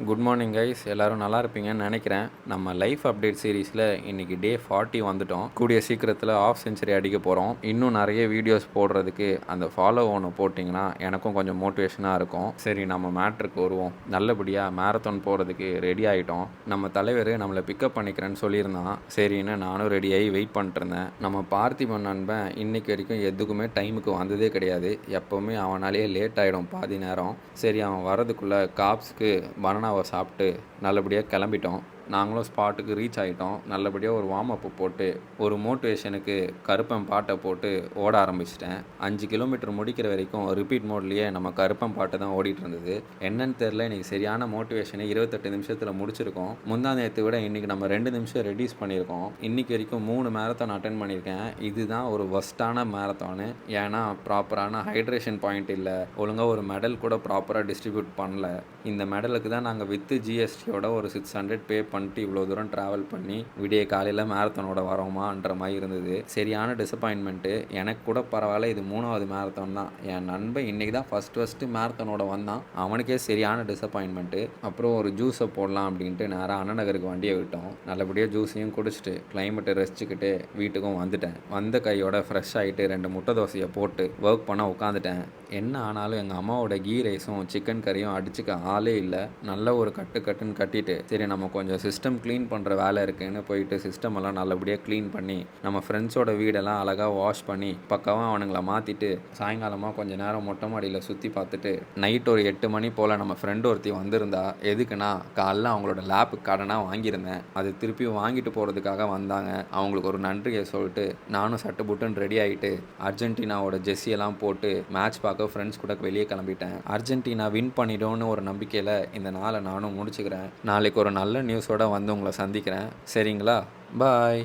Good morning guys, எல்லோரும் நல்லா இருப்பீங்கன்னு நினைக்கிறேன். நம்ம லைஃப் அப்டேட் சீரீஸில் இன்றைக்கி டே 40 வந்துட்டோம். கூடிய சீக்கிரத்தில் ஆஃப் செஞ்சுரி அடிக்க போகிறோம். இன்னும் நிறைய வீடியோஸ் போடுறதுக்கு அந்த ஃபாலோ ஒன்று போட்டிங்கன்னா எனக்கும் கொஞ்சம் மோட்டிவேஷனாக இருக்கும். சரி, நம்ம மேட்ருக்கு வருவோம். நல்லபடியாக மேரத்தான் போகிறதுக்கு ரெடி ஆகிட்டோம். நம்ம தலைவர் நம்மளை பிக்கப் பண்ணிக்கிறேன்னு சொல்லியிருந்தான். சரின்னு நானும் ரெடியாகி வெயிட் பண்ணிட்டுருந்தேன். நம்ம பார்த்திபன் நண்பன் இன்றைக்கி வரைக்கும் எதுக்குமே டைமுக்கு வந்ததே கிடையாது. எப்போவுமே அவனாலேயே லேட் ஆகிடும் பாதி நேரம். சரி, அவன் வரதுக்குள்ளே காப்ஸுக்கு பனானாவை சாப்பிட்டு நல்லபடியாக கிளம்பிட்டோம். நாங்களும் ஸ்பாட்டுக்கு ரீச் ஆகிட்டோம். நல்லபடியாக ஒரு வார்ம் அப்பு போட்டு ஒரு மோட்டிவேஷனுக்கு கருப்பன் பாட்டை போட்டு ஓட ஆரம்பிச்சிட்டேன். 5 கிலோமீட்டர் முடிக்கிற வரைக்கும் ரிப்பீட் மோட்லேயே நம்ம கருப்பன் பாட்டு தான் ஓடிட்டு இருந்தது. என்னன்னு தெரில, இன்றைக்கி சரியான மோட்டிவேஷனை 28 நிமிஷத்தில் முடிச்சிருக்கோம். முந்தா நேரத்தை விட இன்றைக்கி நம்ம 2 நிமிஷம் ரெடியூஸ் பண்ணியிருக்கோம். இன்றைக்கி வரைக்கும் 3 மேரத்தான் அட்டன் பண்ணியிருக்கேன். இதுதான் ஒரு ஒஸ்ட்டான மேரத்தானு. ஏன்னா ப்ராப்பரான ஹைட்ரேஷன் பாயிண்ட் இல்லை, ஒழுங்காக ஒரு மெடல் கூட ப்ராப்பராக டிஸ்ட்ரிபியூட் பண்ணல. இந்த மெடலுக்கு தான் நாங்கள் வித்து ஜிஎஸ்டியோட ஒரு 600 பே பண்ணிட்டு இவ்வளோ தூரம் ட்ராவல் பண்ணி விடிய காலையில் மேரத்தானோட வரோமான்ற மாதிரி இருந்தது. சரியான டிசப்பாயின்மெண்ட்டு. எனக்கு கூட பரவாயில்ல, இது 3வது மேரத்தான் தான். என் நண்பன் இன்றைக்கி தான் ஃபஸ்ட்டு மேரத்தானோட வந்தான். அவனுக்கே சரியான டிசப்பாயின்மெண்ட்டு. அப்புறம் ஒரு ஜூஸை போடலாம் அப்படின்ட்டு நேராக அண்ணா நகருக்கு வண்டியை விட்டோம். நல்லபடியாக ஜூஸையும் குடிச்சிட்டு கிளைமேட்டை ரசிச்சுக்கிட்டு வீட்டுக்கும் வந்துட்டேன். வந்த கையோட ஃப்ரெஷ் ஆகிட்டு 2 முட்டை தோசையை போட்டு ஒர்க் பண்ண உட்காந்துட்டேன். என்ன ஆனாலும் எங்கள் அம்மாவோட கீ ரைஸும் சிக்கன் கறியும் அடிச்சுக்க ஆளே இல்லை. நல்ல ஒரு கட்டுன்னு கட்டிட்டு சரி நம்ம கொஞ்சம் சிஸ்டம் க்ளீன் பண்ணுற வேலை இருக்குதுன்னு போயிட்டு சிஸ்டம் எல்லாம் நல்லபடியாக க்ளீன் பண்ணி நம்ம ஃப்ரெண்ட்ஸோட வீடெல்லாம் அழகாக வாஷ் பண்ணி பக்காவாக அவனுங்களை மாற்றிட்டு சாயங்காலமாக கொஞ்சம் நேரம் மொட்டை மாடியில் சுற்றி பார்த்துட்டு நைட் ஒரு 8 மணி போல் நம்ம ஃப்ரெண்டு ஒருத்தி வந்திருந்தா. எதுக்குன்னா, காலைல அவங்களோட லேப்புக்கு கடனாக வாங்கியிருந்தேன். அது திருப்பி வாங்கிட்டு போகிறதுக்காக வந்தாங்க. அவங்களுக்கு ஒரு நன்றியை சொல்லிட்டு நானும் சட்டு புட்டுன்னு ரெடி ஆகிட்டு அர்ஜென்டினாவோட ஜெர்சியெல்லாம் போட்டு மேட்ச் பார்க்க ஃப்ரெண்ட்ஸ் கூட வெளியே கிளம்பிட்டேன். அர்ஜென்டினா வின் பண்ணிடும்னு ஒரு நம்பிக்கையில் இந்த நாளை நானும் முடிச்சுக்கிறேன். நாளைக்கு ஒரு நல்ல நியூஸோடு வந்து உங்களை சந்திக்கிறேன். சரிங்களா? பாய்.